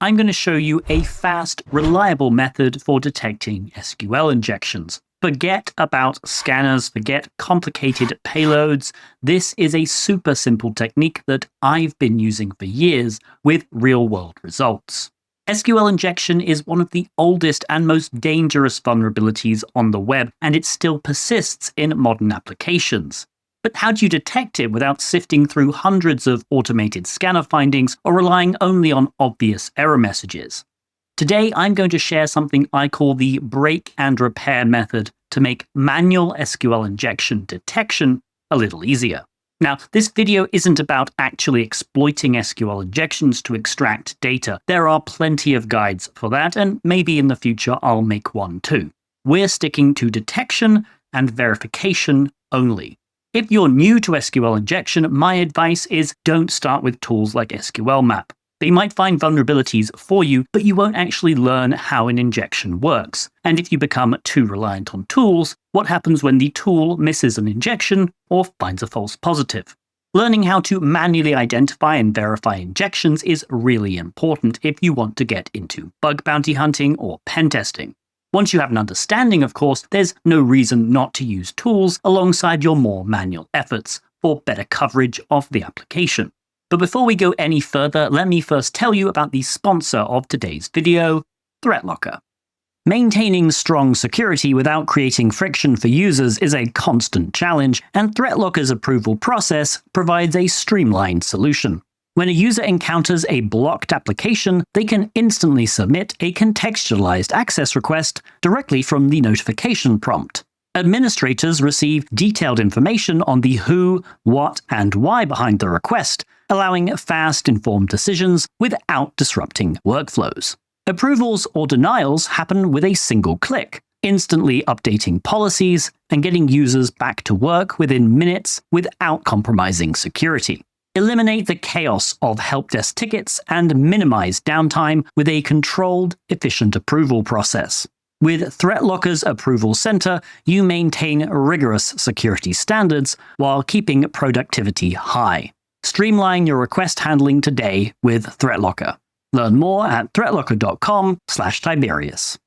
I'm going to show you a fast, reliable method for detecting SQL injections. Forget about scanners, forget complicated payloads. This is a super simple technique that I've been using for years with real-world results. SQL injection is one of the oldest and most dangerous vulnerabilities on the web, and it still persists in modern applications. But how do you detect it without sifting through hundreds of automated scanner findings or relying only on obvious error messages? Today, I'm going to share something I call the break and repair method to make manual SQL injection detection a little easier. Now, this video isn't about actually exploiting SQL injections to extract data. There are plenty of guides for that, and maybe in the future I'll make one too. We're sticking to detection and verification only. If you're new to SQL injection, my advice is don't start with tools like SQL Map. They might find vulnerabilities for you, but you won't actually learn how an injection works. And if you become too reliant on tools, what happens when the tool misses an injection or finds a false positive? Learning how to manually identify and verify injections is really important if you want to get into bug bounty hunting or pen testing. Once you have an understanding, of course, there's no reason not to use tools alongside your more manual efforts for better coverage of the application. But before we go any further, let me first tell you about the sponsor of today's video, ThreatLocker. Maintaining strong security without creating friction for users is a constant challenge, and ThreatLocker's approval process provides a streamlined solution. When a user encounters a blocked application, they can instantly submit a contextualized access request directly from the notification prompt. Administrators receive detailed information on the who, what, and why behind the request, allowing fast, informed decisions without disrupting workflows. Approvals or denials happen with a single click, instantly updating policies and getting users back to work within minutes without compromising security. Eliminate the chaos of help desk tickets and minimize downtime with a controlled, efficient approval process. With ThreatLocker's Approval Center, you maintain rigorous security standards while keeping productivity high. Streamline your request handling today with ThreatLocker. Learn more at threatlocker.com/Tiberius.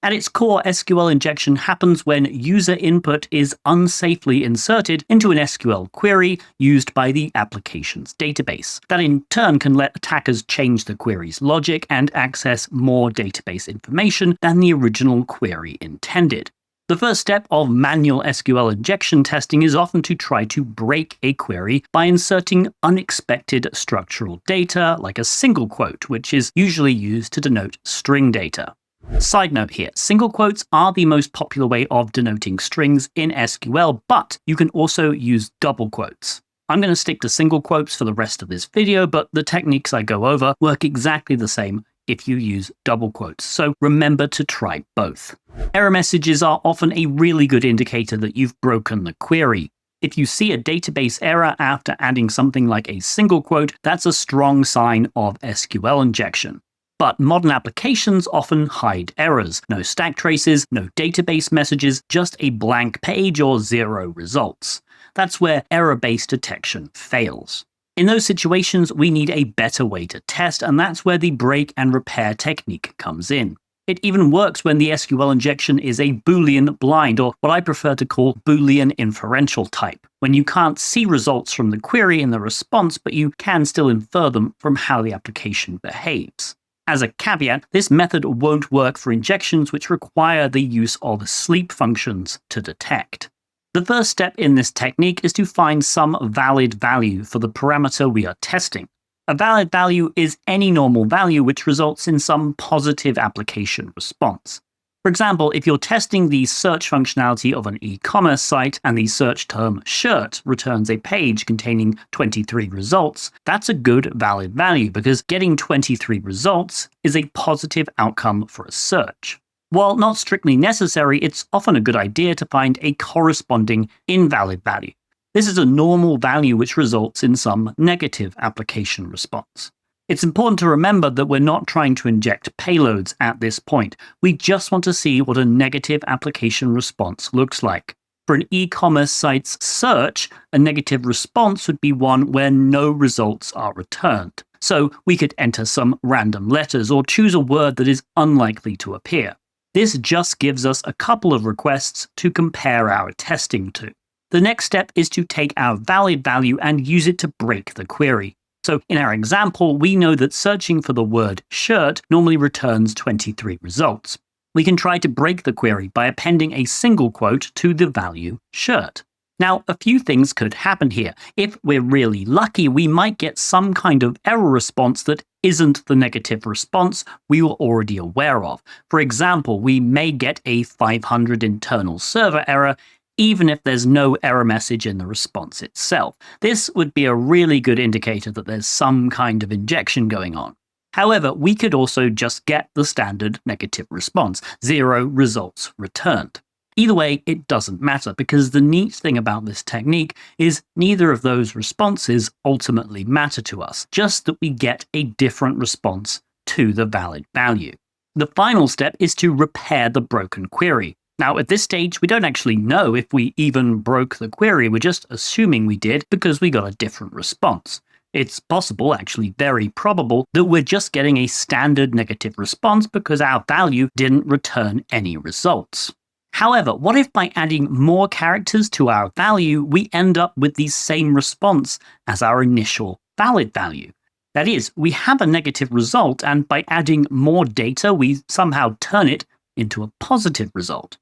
At its core, SQL injection happens when user input is unsafely inserted into an SQL query used by the application's database. That in turn can let attackers change the query's logic and access more database information than the original query intended. The first step of manual SQL injection testing is often to try to break a query by inserting unexpected structural data like a single quote, which is usually used to denote string data. Side note here, single quotes are the most popular way of denoting strings in SQL, but you can also use double quotes. I'm going to stick to single quotes for the rest of this video, but the techniques I go over work exactly the same if you use double quotes, so remember to try both. Error messages are often a really good indicator that you've broken the query. If you see a database error after adding something like a single quote, that's a strong sign of SQL injection. But modern applications often hide errors. No stack traces, no database messages, just a blank page or zero results. That's where error-based detection fails. In those situations, we need a better way to test, and that's where the break and repair technique comes in. It even works when the SQL injection is a Boolean blind, or what I prefer to call Boolean inferential type, when you can't see results from the query in the response, but you can still infer them from how the application behaves. As a caveat, this method won't work for injections which require the use of sleep functions to detect. The first step in this technique is to find some valid value for the parameter we are testing. A valid value is any normal value which results in some positive application response. For example, if you're testing the search functionality of an e-commerce site and the search term shirt returns a page containing 23 results, that's a good valid value because getting 23 results is a positive outcome for a search. While not strictly necessary, it's often a good idea to find a corresponding invalid value. This is a normal value which results in some negative application response. It's important to remember that we're not trying to inject payloads at this point. We just want to see what a negative application response looks like. For an e-commerce site's search, a negative response would be one where no results are returned. So we could enter some random letters or choose a word that is unlikely to appear. This just gives us a couple of requests to compare our testing to. The next step is to take our valid value and use it to break the query. So in our example, we know that searching for the word shirt normally returns 23 results. We can try to break the query by appending a single quote to the value shirt. Now, a few things could happen here. If we're really lucky, we might get some kind of error response that isn't the negative response we were already aware of. For example, we may get a 500 internal server error, even if there's no error message in the response itself. This would be a really good indicator that there's some kind of injection going on. However, we could also just get the standard negative response, 0 results returned. Either way, it doesn't matter, because the neat thing about this technique is neither of those responses ultimately matter to us, just that we get a different response to the valid value. The final step is to repair the broken query. Now, at this stage, we don't actually know if we even broke the query, we're just assuming we did because we got a different response. It's possible, actually very probable, that we're just getting a standard negative response because our value didn't return any results. However, what if by adding more characters to our value, we end up with the same response as our initial valid value? That is, we have a negative result, and by adding more data, we somehow turn it into a positive result.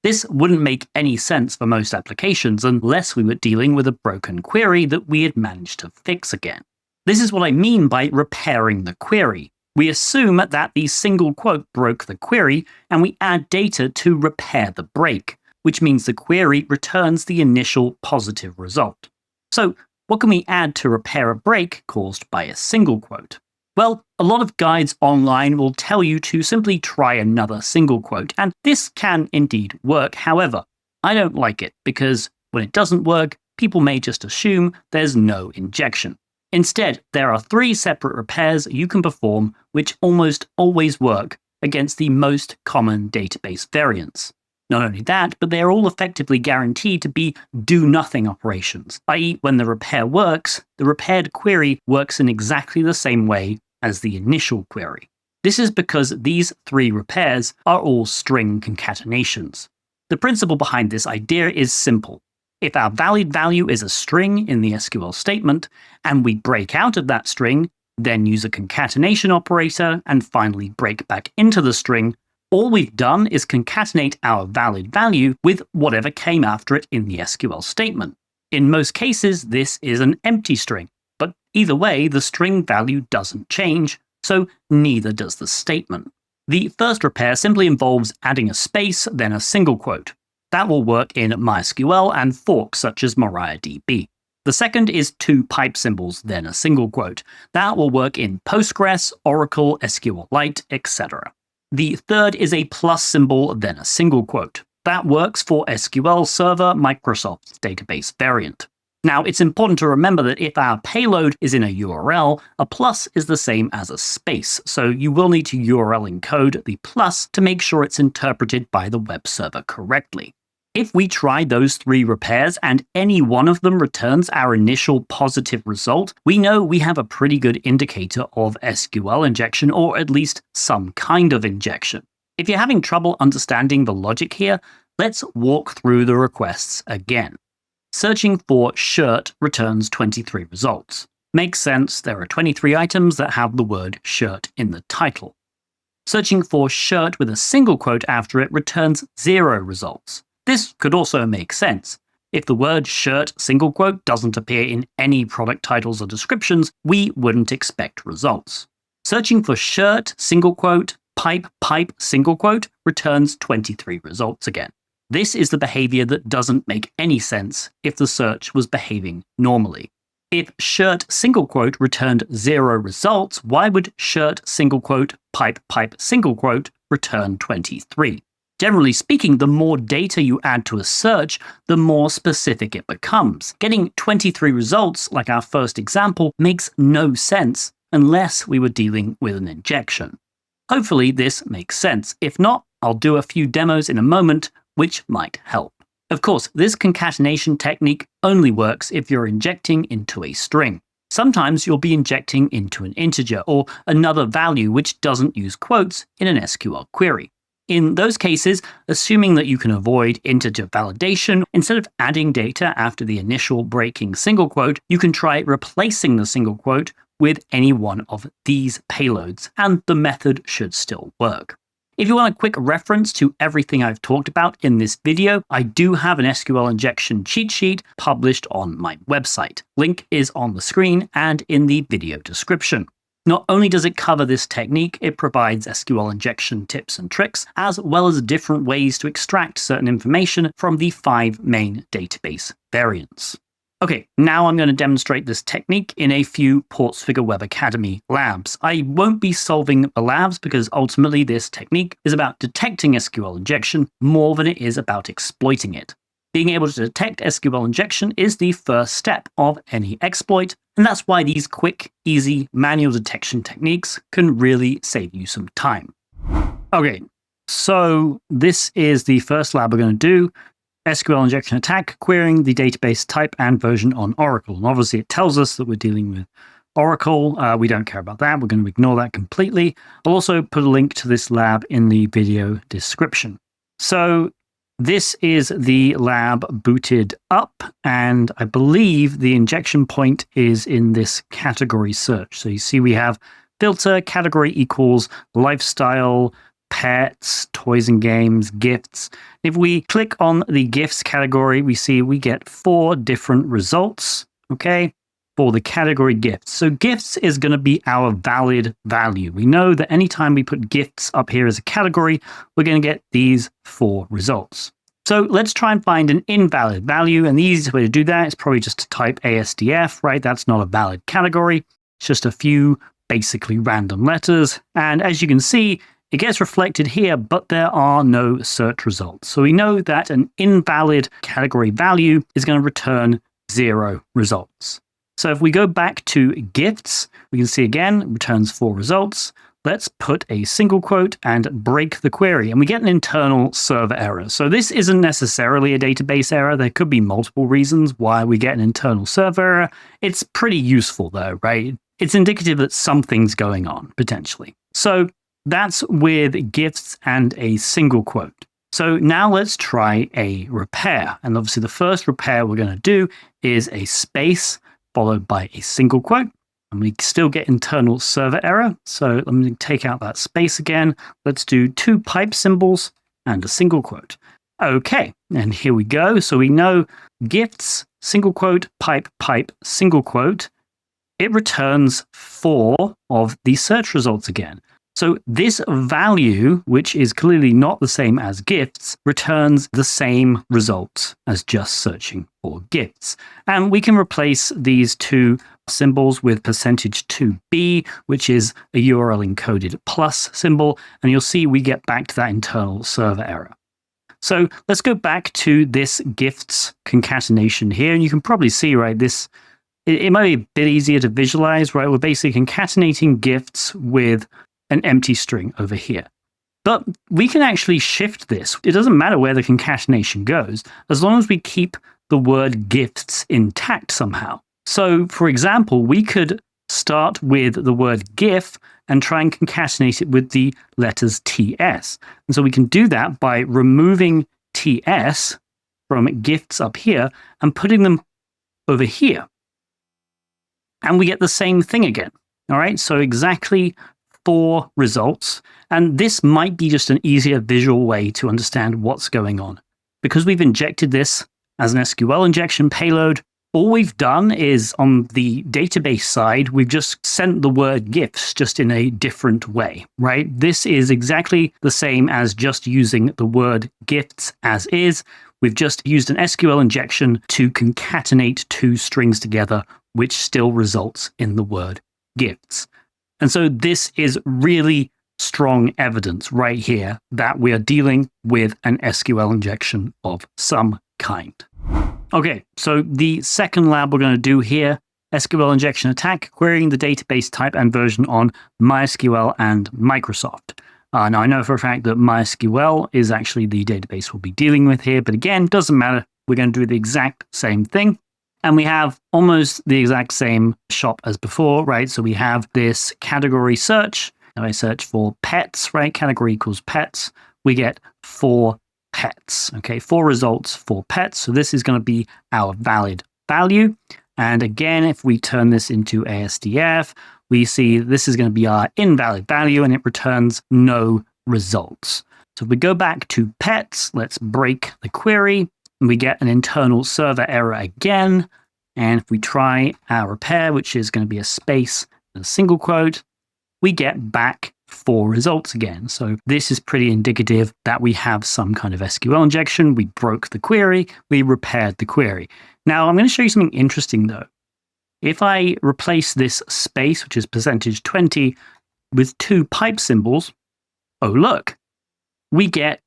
This wouldn't make any sense for most applications unless we were dealing with a broken query that we had managed to fix again. This is what I mean by repairing the query. We assume that the single quote broke the query, and we add data to repair the break, which means the query returns the initial positive result. So, what can we add to repair a break caused by a single quote? Well, a lot of guides online will tell you to simply try another single quote, and this can indeed work. However, I don't like it because when it doesn't work, people may just assume there's no injection. Instead, there are 3 separate repairs you can perform which almost always work against the most common database variants. Not only that, but they are all effectively guaranteed to be do-nothing operations, i.e. when the repair works, the repaired query works in exactly the same way as the initial query. This is because these 3 repairs are all string concatenations. The principle behind this idea is simple. If our valid value is a string in the SQL statement, and we break out of that string, then use a concatenation operator, and finally break back into the string, all we've done is concatenate our valid value with whatever came after it in the SQL statement. In most cases, this is an empty string, but either way, the string value doesn't change, so neither does the statement. The first repair simply involves adding a space, then a single quote. That will work in MySQL and forks such as MariaDB. The second is 2 pipe symbols, then a single quote. That will work in Postgres, Oracle, SQLite, etc. The third is a plus symbol, then a single quote. That works for SQL Server, Microsoft's database variant. Now, it's important to remember that if our payload is in a URL, a plus is the same as a space, so you will need to URL encode the plus to make sure it's interpreted by the web server correctly. If we try those 3 repairs and any one of them returns our initial positive result, we know we have a pretty good indicator of SQL injection, or at least some kind of injection. If you're having trouble understanding the logic here, let's walk through the requests again. Searching for shirt returns 23 results. Makes sense, there are 23 items that have the word shirt in the title. Searching for shirt with a single quote after it returns 0 results. This could also make sense. If the word shirt single quote doesn't appear in any product titles or descriptions, we wouldn't expect results. Searching for shirt single quote, pipe single quote returns 23 results again. This is the behavior that doesn't make any sense if the search was behaving normally. If shirt single quote returned 0 results, why would shirt single quote, pipe single quote return 23? Generally speaking, the more data you add to a search, the more specific it becomes. Getting 23 results, like our first example, makes no sense unless we were dealing with an injection. Hopefully this makes sense. If not, I'll do a few demos in a moment, which might help. Of course, this concatenation technique only works if you're injecting into a string. Sometimes you'll be injecting into an integer or another value which doesn't use quotes in an SQL query. In those cases, assuming that you can avoid integer validation, instead of adding data after the initial breaking single quote, you can try replacing the single quote with any one of these payloads, and the method should still work. If you want a quick reference to everything I've talked about in this video, I do have an SQL injection cheat sheet published on my website. Link is on the screen and in the video description. Not only does it cover this technique, it provides SQL injection tips and tricks, as well as different ways to extract certain information from the 5 main database variants. Okay, now I'm going to demonstrate this technique in a few Portsfigure Web Academy labs. I won't be solving the labs because ultimately this technique is about detecting SQL injection more than it is about exploiting it. Being able to detect SQL injection is the first step of any exploit, and that's why these quick, easy manual detection techniques can really save you some time. Okay, so this is the first lab we're going to do. SQL injection attack, querying the database type and version on Oracle. And obviously it tells us that we're dealing with Oracle. We don't care about that. We're going to ignore that completely. I'll also put a link to this lab in the video description. So this is the lab booted up, and I believe the injection point is in this category search. So you see we have filter, category equals, lifestyle, pets, toys and games, gifts. If we click on the gifts category, we see we get 4 different results, okay, for the category gifts. So gifts is going to be our valid value. We know that anytime we put gifts up here as a category, we're going to get these 4 results. So let's try and find an invalid value, and the easiest way to do that is probably just to type ASDF, right? That's not a valid category. It's just a few basically random letters. And as you can see, it gets reflected here, but there are no search results. So we know that an invalid category value is going to return 0 results. So if we go back to gifts, we can see again, it returns 4 results. Let's put a single quote and break the query, and we get an internal server error. So this isn't necessarily a database error. There could be multiple reasons why we get an internal server error. It's pretty useful though, right? It's indicative that something's going on, potentially. So that's with gifts and a single quote. So now let's try a repair. And obviously the first repair we're going to do is a space followed by a single quote. And we still get internal server error. So let me take out that space again. Let's do 2 pipe symbols and a single quote. Okay, and here we go. So we know gifts, single quote, pipe, pipe, single quote. It returns 4 of the search results again. So this value, which is clearly not the same as gifts, returns the same result as just searching for gifts. And we can replace these 2 symbols with %2b, which is a URL encoded plus symbol, and you'll see we get back to that internal server error. So let's go back to this gifts concatenation here, and you can probably see, right, this, it might be a bit easier to visualize, right? We're basically concatenating gifts with an empty string over here. But we can actually shift this. It doesn't matter where the concatenation goes, as long as we keep the word gifts intact somehow. So, for example, we could start with the word GIF and try and concatenate it with the letters TS. And so we can do that by removing TS from gifts up here and putting them over here. And we get the same thing again. All right, so exactly 4 results. And this might be just an easier visual way to understand what's going on. Because we've injected this as an SQL injection payload, all we've done is on the database side, we've just sent the word gifts just in a different way, right? This is exactly the same as just using the word gifts as is. We've just used an SQL injection to concatenate 2 strings together, which still results in the word gifts. And so this is really strong evidence right here that we are dealing with an SQL injection of some kind. Okay, so the second lab we're going to do here, SQL injection attack, querying the database type and version on MySQL and Microsoft. Now, I know for a fact that MySQL is actually the database we'll be dealing with here, but again, doesn't matter. We're going to do the exact same thing. And we have almost the exact same shop as before, right? So we have this category search. If I search for pets, right? Category equals pets. We get 4 pets, okay? 4 results for pets. So this is going to be our valid value. And again, if we turn this into ASDF, we see this is going to be our invalid value and it returns no results. So if we go back to pets, let's break the query and we get an internal server error again. And if we try our repair, which is going to be a space and a single quote, we get back 4 results again. So this is pretty indicative that we have some kind of SQL injection. We broke the query, we repaired the query. Now I'm going to show you something interesting though. If I replace this space, which is %20, with 2 pipe symbols, oh look, we get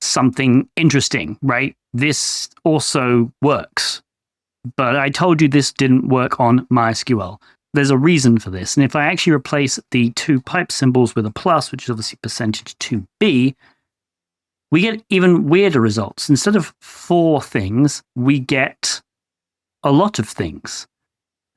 something interesting, right? This also works. But I told you this didn't work on MySQL. There's a reason for this. And if I actually replace the 2 pipe symbols with a plus, which is obviously %2b, we get even weirder results. Instead of 4 things, we get a lot of things.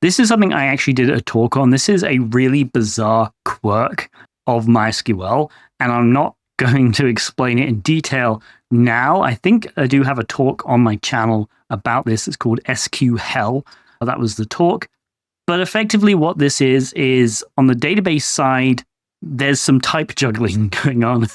This is something I actually did a talk on. This is a really bizarre quirk of MySQL, and I'm not going to explain it in detail now. I think I do have a talk on my channel about this. It's called SQL. That was the talk. But effectively what this is on the database side, there's some type juggling going on.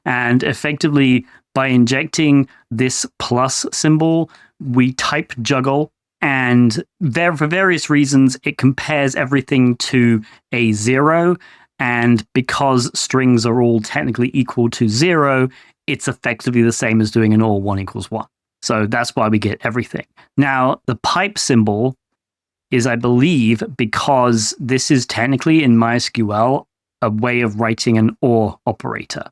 And effectively, by injecting this plus symbol, we type juggle. And for various reasons, it compares everything to a 0. And because strings are all technically equal to 0, it's effectively the same as doing an OR 1 equals 1. So that's why we get everything. Now, the pipe symbol is, I believe, because this is technically in MySQL a way of writing an OR operator.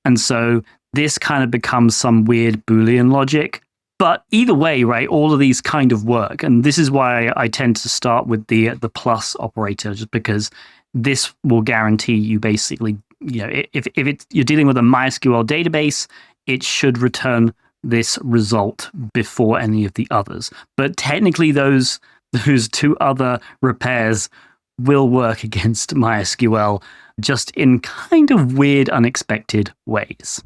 And so this kind of becomes some weird Boolean logic. But either way, right, all of these kind of work. And this is why I tend to start with the plus operator, just because this will guarantee you basically, if you're dealing with a MySQL database, it should return this result before any of the others. But technically those 2 other repairs will work against MySQL, just in kind of weird, unexpected ways.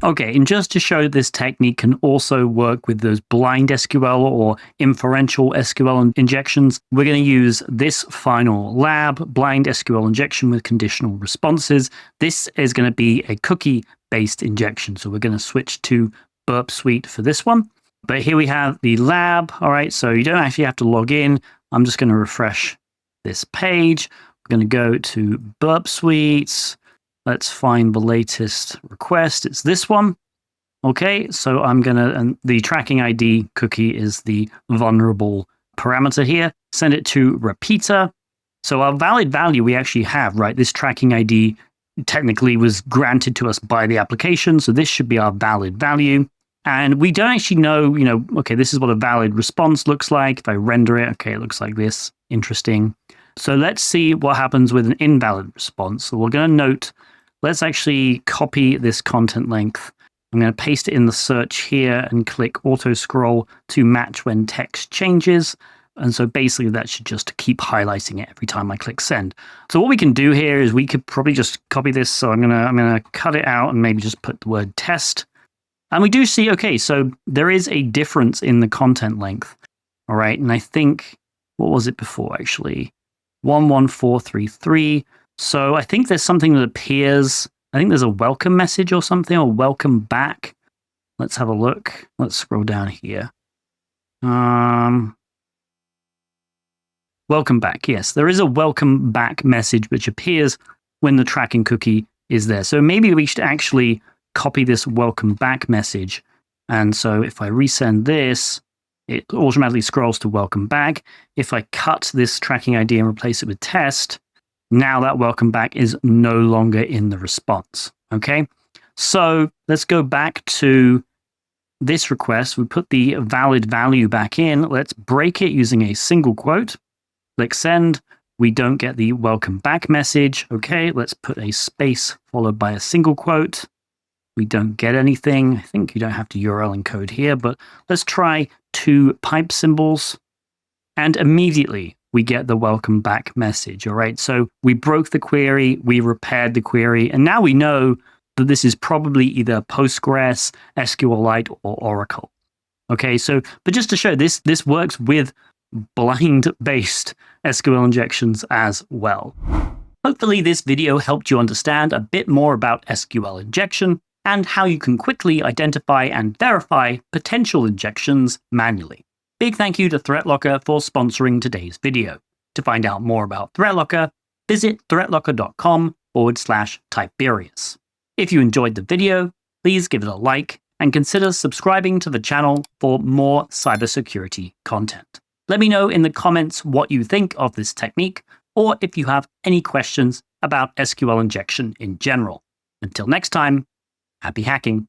Okay, and just to show this technique can also work with those blind SQL or inferential SQL injections, we're going to use this final lab, blind SQL injection with conditional responses. This is going to be a cookie-based injection, so we're going to switch to Burp Suite for this one. But here we have the lab. All right, so you don't actually have to log in. I'm just going to refresh this page. We're going to go to Burp Suites. Let's find the latest request. It's this one. Okay, so I'm going to, and the tracking ID cookie is the vulnerable parameter here. Send it to repeater. So our valid value we actually have, right? This tracking ID technically was granted to us by the application. So this should be our valid value. And we don't actually know, okay, this is what a valid response looks like. If I render it, okay, it looks like this. Interesting. So let's see what happens with an invalid response. So we're going to note, let's actually copy this content length. I'm going to paste it in the search here and click auto scroll to match when text changes. And so basically that should just keep highlighting it every time I click send. So what we can do here is we could probably just copy this. So I'm going to cut it out and maybe just put the word test. And we do see, okay, so there is a difference in the content length. All right. And I think, what was it before actually? 11433. So I think there's something that appears. I think there's a welcome message or something, or welcome back. Let's have a look. Let's scroll down here. Welcome back. Yes, there is a welcome back message which appears when the tracking cookie is there. So maybe we should actually copy this welcome back message. And so if I resend this, it automatically scrolls to welcome back. If I cut this tracking ID and replace it with test, now that welcome back is no longer in the response. Okay, so let's go back to this request. We put the valid value back in. Let's break it using a single quote. Click send. We don't get the welcome back message. Okay, let's put a space followed by a single quote. We don't get anything. I think you don't have to URL encode here, but let's try 2 pipe symbols. And immediately we get the welcome back message. All right. So we broke the query, we repaired the query, and now we know that this is probably either Postgres, SQLite, or Oracle. Okay. So, but just to show this works with blind-based SQL injections as well. Hopefully this video helped you understand a bit more about SQL injection and how you can quickly identify and verify potential injections manually. Big thank you to ThreatLocker for sponsoring today's video. To find out more about ThreatLocker, visit threatlocker.com/Tiberius. If you enjoyed the video, please give it a like and consider subscribing to the channel for more cybersecurity content. Let me know in the comments what you think of this technique, or if you have any questions about SQL injection in general. Until next time, happy hacking.